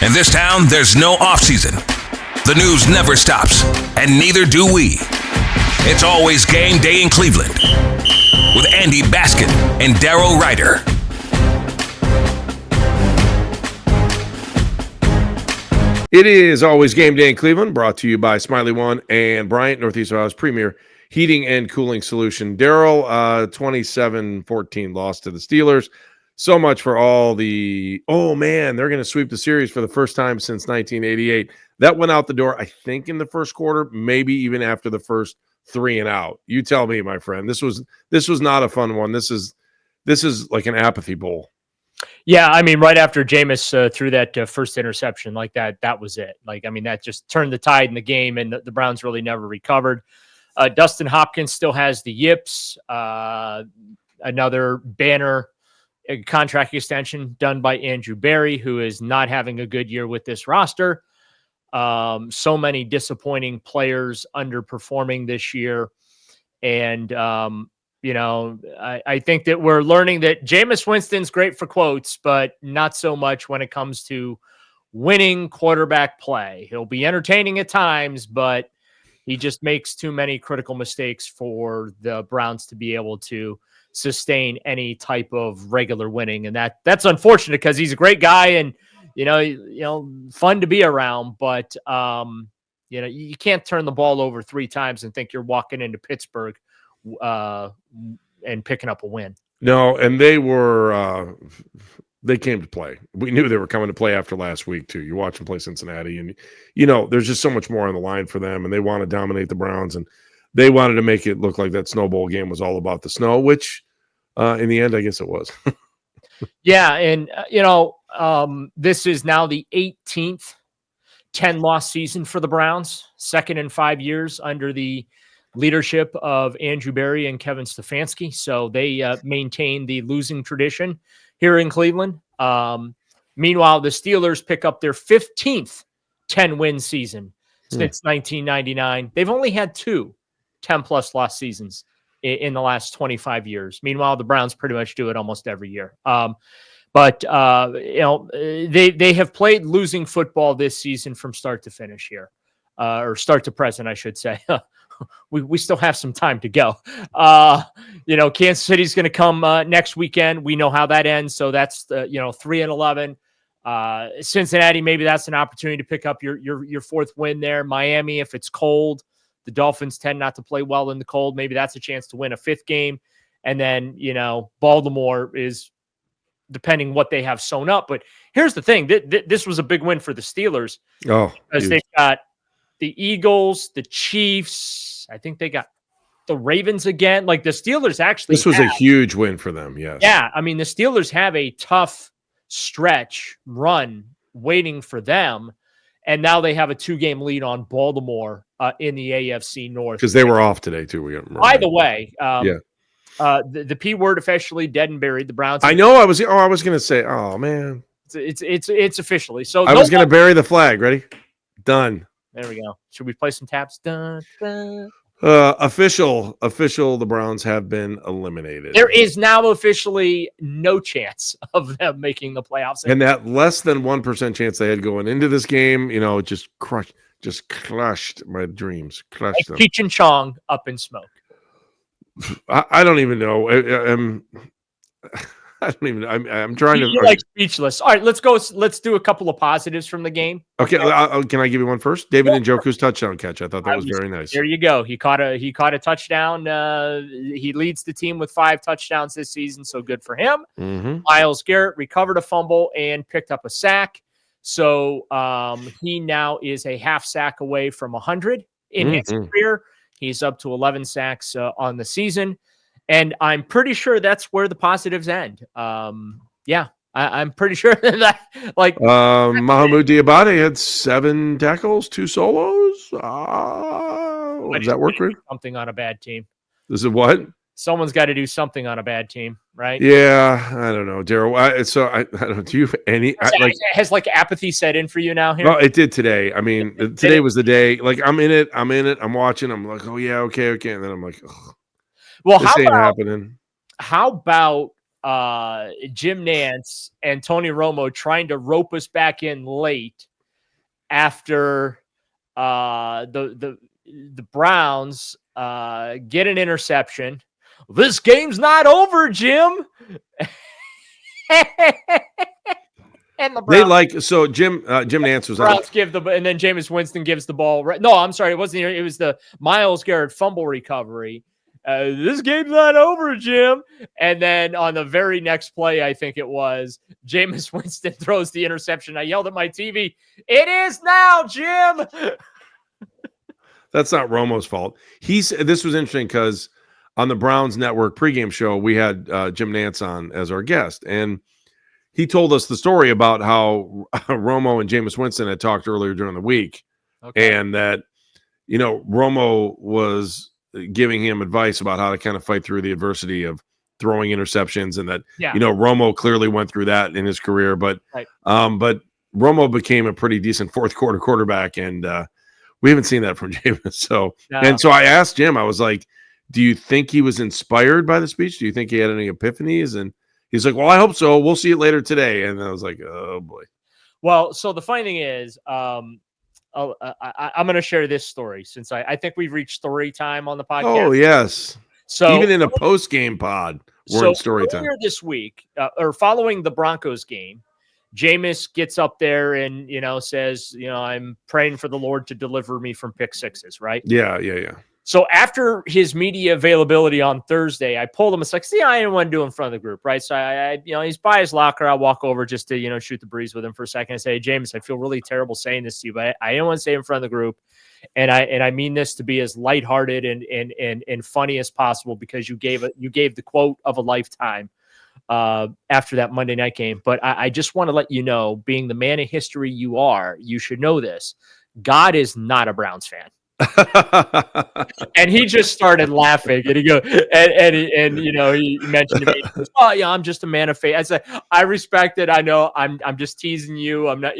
In this town, there's no off-season. The news never stops, and neither do we. It's always game day in Cleveland with Andy Baskin and Daryl Ryder. It is always game day in Cleveland, brought to you by Smiley One and Bryant, Northeast Ohio's premier heating and cooling solution. Daryl, 27-14 loss to the Steelers. So much for all the, oh man, they're going to sweep the series for the first time since 1988. That went out the door, I think, in the first quarter, maybe even after the first 3 and out. You tell me, my friend. This was not a fun one. This is like an apathy bowl. Yeah, I mean, right after Jameis threw that first interception like that was it. Like, I mean, that just turned the tide in the game, and the Browns really never recovered. Dustin Hopkins still has the yips. Another banner contract extension done by Andrew Berry, who is not having a good year with this roster. So many disappointing players underperforming this year. And, I think that we're learning that Jameis Winston's great for quotes, but not so much when it comes to winning quarterback play. He'll be entertaining at times, but he just makes too many critical mistakes for the Browns to be able to sustain any type of regular winning. And that's unfortunate because he's a great guy and, fun to be around, but, you can't turn the ball over 3 times and think you're walking into Pittsburgh and picking up a win. No, and they came to play. We knew they were coming to play after last week too. You watch them play Cincinnati, and there's just so much more on the line for them, and they want to dominate the Browns, and they wanted to make it look like that Snow Bowl game was all about the snow, which in the end, I guess it was. Yeah, and this is now the 18th 10-loss season for the Browns, second in 5 years under the leadership of Andrew Berry and Kevin Stefanski. So they maintain the losing tradition here in Cleveland. Meanwhile, the Steelers pick up their 15th 10-win season since 1999. They've only had 2 10-plus loss seasons in the last 25 years. Meanwhile, the Browns pretty much do it almost every year. But they have played losing football this season from start to finish here, or start to present, I should say. We still have some time to go. Kansas City's going to come next weekend. We know how that ends. So that's 3-11. Cincinnati, maybe that's an opportunity to pick up your 4th win there. Miami, if it's cold, the Dolphins tend not to play well in the cold. Maybe that's a chance to win a 5th game. And then, Baltimore is depending what they have sewn up. But here's the thing. This was a big win for the Steelers. Oh, because they've got the Eagles, the Chiefs. I think they got the Ravens again. Like the Steelers actually. This was a huge win for them. Yes. Yeah. I mean, the Steelers have a tough stretch run waiting for them. And now they have a 2-game lead on Baltimore in the AFC North. Because they were off today, too. By the way, yeah. The P word officially dead and buried. The Browns. I know. I was going to say, oh, man. It's officially. So I was going to bury the flag. Ready? Done. There we go. Should we play some taps? Dun, dun. Official. The Browns have been eliminated. There is now officially no chance of them making the playoffs. And that less than 1% chance they had going into this game, just crushed my dreams. Crushed them. Cheech and Chong up in smoke. I don't even know. I don't even. I'm trying to. You're like speechless. All right, let's go. Let's do a couple of positives from the game. Okay, can I give you one first? David Njoku's touchdown catch. I thought that was very nice. There you go. He caught a touchdown. He leads the team with 5 touchdowns this season, so good for him. Mm-hmm. Myles Garrett recovered a fumble and picked up a sack. So he now is a half sack away from 100 in his career. He's up to 11 sacks on the season. And I'm pretty sure that's where the positives end. Yeah, I'm pretty sure that Mahamoud Diabate had 7 tackles, 2 solos. Does that work for you? Something on a bad team. This is what? Someone's got to do something on a bad team, right? Yeah, I don't know, Daryl. I don't know. Do you have any? Has apathy set in for you now here? Well, it did today. I mean, today was the day. Like I'm in it. I'm watching. I'm like, oh yeah, okay, and then I'm like, ugh. Well, this ain't happening. How about Jim Nantz and Tony Romo trying to rope us back in late after the Browns get an interception. This game's not over, Jim. And the Browns, Jim Nantz was Browns and then Jameis Winston gives the ball. No, I'm sorry, it wasn't. It was the Myles Garrett fumble recovery. This game's not over, Jim. And then on the very next play, I think it was, Jameis Winston throws the interception. I yelled at my TV, "It is now, Jim." That's not Romo's fault. This was interesting because on the Browns Network pregame show, we had Jim Nantz on as our guest, and he told us the story about how Romo and Jameis Winston had talked earlier during the week, and that Romo was giving him advice about how to kind of fight through the adversity of throwing interceptions, and that Romo clearly went through that in his career, but Romo became a pretty decent fourth quarter quarterback, and we haven't seen that from Jameis. So I asked Jim, I was like, do you think he was inspired by the speech? Do you think he had any epiphanies? And he's like, well, I hope so. We'll see it later today. And I was like, oh boy. Well, so the funny thing is, I'm going to share this story since I think we've reached story time on the podcast. Oh, yes. So even in a post-game pod, we're in story time. Earlier this week, or following the Broncos game, Jameis gets up there and, says, I'm praying for the Lord to deliver me from pick sixes, right? Yeah. So after his media availability on Thursday, I pulled him. It's like, I didn't want to do it in front of the group, right? So I he's by his locker. I walk over just to, shoot the breeze with him for a second and say, hey, Jameis, I feel really terrible saying this to you, but I didn't want to say it in front of the group. And I mean this to be as lighthearted and funny as possible, because you gave the quote of a lifetime after that Monday night game. But I just want to let you know, being the man of history you are, you should know this. God is not a Browns fan. And he just started laughing, and he goes, and he mentioned to me, he goes, oh yeah, I'm just a man of faith. I said, I respect it. I know I'm just teasing you. I'm not,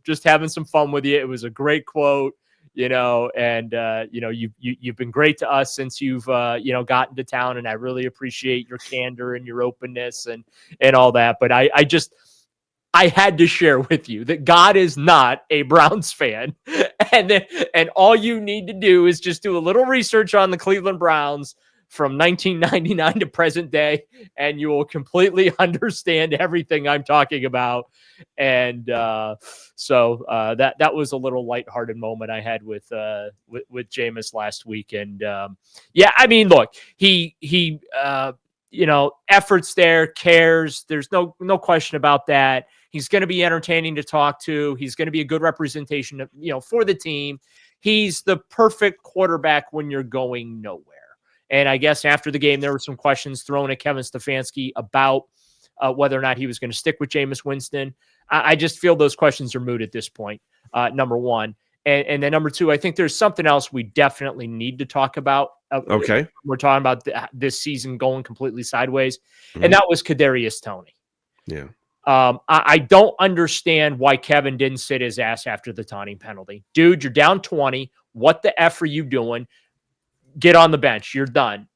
just having some fun with you. It was a great quote, and you've been great to us since you've gotten to town, and I really appreciate your candor and your openness and all that. But I had to share with you that God is not a Browns fan. And all you need to do is just do a little research on the Cleveland Browns from 1999 to present day, and you will completely understand everything I'm talking about. And so that was a little lighthearted moment I had with Jameis last week. And look, he efforts there, cares. There's no question about that. He's going to be entertaining to talk to. He's going to be a good representation of, for the team. He's the perfect quarterback when you're going nowhere. And I guess after the game, there were some questions thrown at Kevin Stefanski about whether or not he was going to stick with Jameis Winston. I just feel those questions are moot at this point, number one. And then number two, I think there's something else we definitely need to talk about. Okay. We're talking about this season going completely sideways. Mm-hmm. And that was Kadarius Toney. Yeah. I don't understand why Kevin didn't sit his ass after the taunting penalty. Dude, you're down 20. What the F are you doing? Get on the bench. You're done.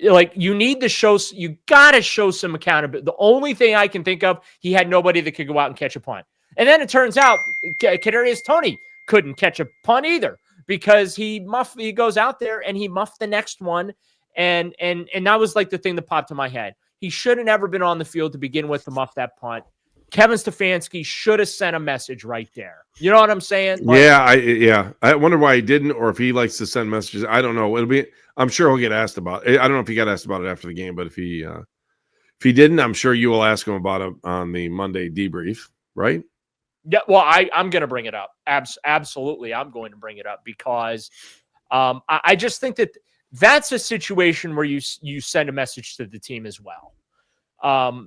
Like, you need to show, you got to show some accountability. The only thing I can think of, he had nobody that could go out and catch a punt. And then it turns out Kadarius Toney couldn't catch a punt either, because he goes out there and he muffed the next one. And that was like the thing that popped in my head. He should have never been on the field to begin with to muff that punt. Kevin Stefanski should have sent a message right there. You know what I'm saying? I wonder why he didn't, or if he likes to send messages. I don't know. I'm sure he'll get asked about it. I don't know if he got asked about it after the game, but if he didn't, I'm sure you will ask him about it on the Monday debrief, right? Yeah, well, I'm going to bring it up. Absolutely, I'm going to bring it up, because I just think that's a situation where you send a message to the team as well. That,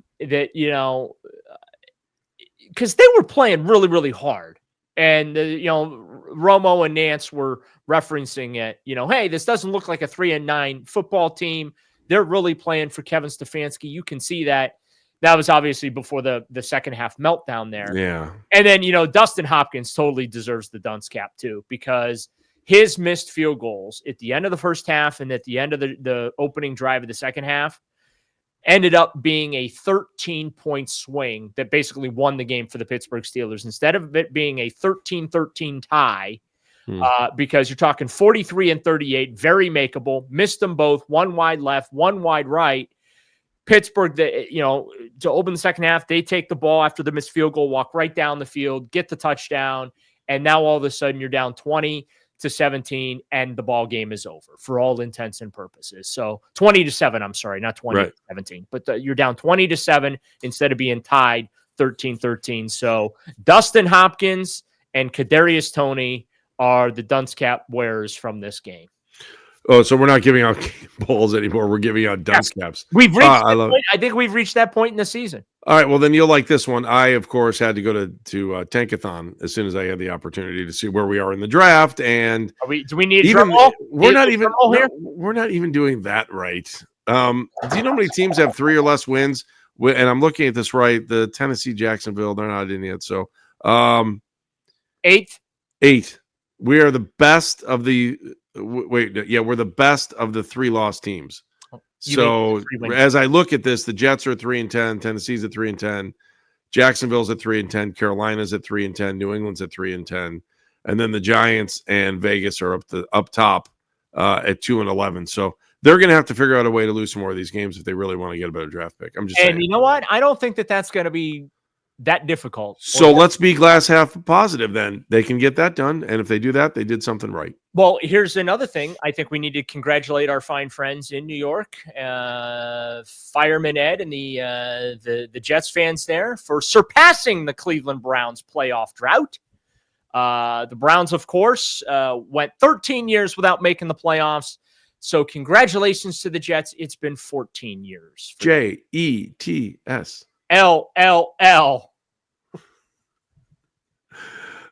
because they were playing really, really hard. And, Romo and Nantz were referencing it, hey, this doesn't look like a 3-9 football team. They're really playing for Kevin Stefanski. You can see that. That was obviously before the second half meltdown there. Yeah. And then, Dustin Hopkins totally deserves the dunce cap too, because his missed field goals at the end of the first half and at the end of the opening drive of the second half, ended up being a 13-point swing that basically won the game for the Pittsburgh Steelers instead of it being a 13-13 tie. Because you're talking 43 and 38, very makeable, missed them both, one wide left, one wide right. Pittsburgh, to open the second half, they take the ball after the missed field goal, walk right down the field, get the touchdown, and now all of a sudden you're down 20-17, and the ball game is over for all intents and purposes. So 20-7, I'm sorry, not 20-17, but you're down 20-7 instead of being tied 13-13. So Dustin Hopkins and Kadarius Toney are the dunce cap wearers from this game. Oh, so we're not giving out balls anymore. We're giving out dunce caps. We've reached I think we've reached that point in the season. All right. Well, then you'll like this one. I, of course, had to go to Tankathon as soon as I had the opportunity to see where we are in the draft. And do we need drum roll? We're not even doing that right. Do you know how many teams have 3 or less wins? And I'm looking at this right. The Tennessee, Jacksonville, they're not in yet. So 8. We are the best of the we're the best of the 3 lost teams. So as I look at this, the Jets are 3-10, Tennessee's at 3-10, Jacksonville's at 3-10, Carolina's at 3-10, New England's at 3-10, and then the Giants and Vegas are up top at 2-11. So they're going to have to figure out a way to lose some more of these games if they really want to get a better draft pick. I'm just saying. And you know what? I don't think that's going to be that difficult. So let's be glass half positive then. They can get that done. And if they do that, they did something right. Well, here's another thing. I think we need to congratulate our fine friends in New York, Fireman Ed and the Jets fans there for surpassing the Cleveland Browns playoff drought. The Browns, of course, went 13 years without making the playoffs. So congratulations to the Jets. It's been 14 years. JETS. LLL.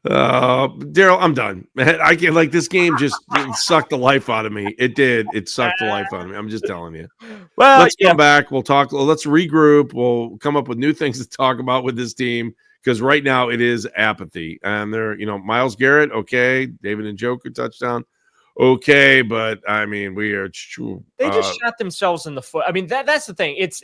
Daryl, I'm done. I can't, like, this game just sucked the life out of me. It did. It sucked the life out of me. I'm just telling you. Well, let's come back. We'll talk. Let's regroup. We'll come up with new things to talk about with this team because right now it is apathy. And they're, Myles Garrett, okay. David Njoku touchdown, okay. But I mean, they just shot themselves in the foot. I mean, that's the thing. It's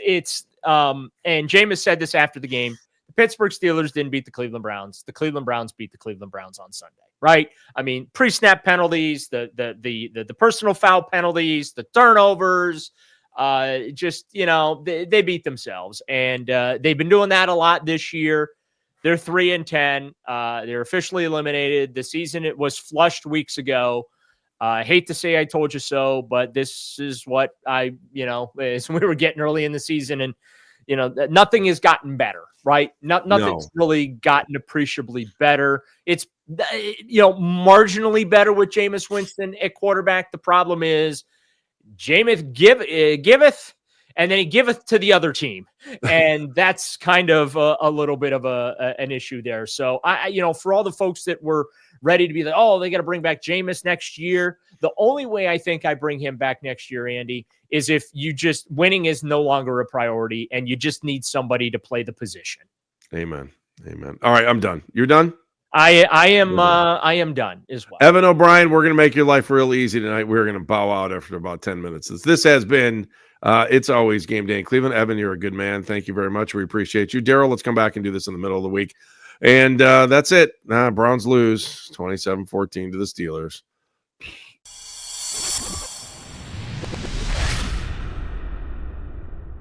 and Jameis said this after the game. The Pittsburgh Steelers didn't beat the Cleveland Browns. The Cleveland Browns beat the Cleveland Browns on Sunday, right? I mean, pre-snap penalties, the personal foul penalties, the turnovers, they beat themselves. And they've been doing that a lot this year. They're 3-10. They're officially eliminated. The season, it was flushed weeks ago. I hate to say I told you so, but this is what as we were getting early in the season, and nothing has gotten better, right? Nothing's really gotten appreciably better. It's marginally better with Jameis Winston at quarterback. The problem is Jameis giveth, and then he giveth to the other team, and that's kind of a little bit of an issue there. So for all the folks that were ready to be like, oh, they got to bring back Jameis next year. The only way I think I bring him back next year, Andy, is if winning is no longer a priority and you just need somebody to play the position. Amen. All right, I'm done. You're done? I am done as well. Evan O'Brien, we're going to make your life real easy tonight. We're going to bow out after about 10 minutes. This has been It's Always Game Day in Cleveland. Evan, you're a good man. Thank you very much. We appreciate you. Daryl, let's come back and do this in the middle of the week. And that's it. Browns lose 27-14 to the Steelers.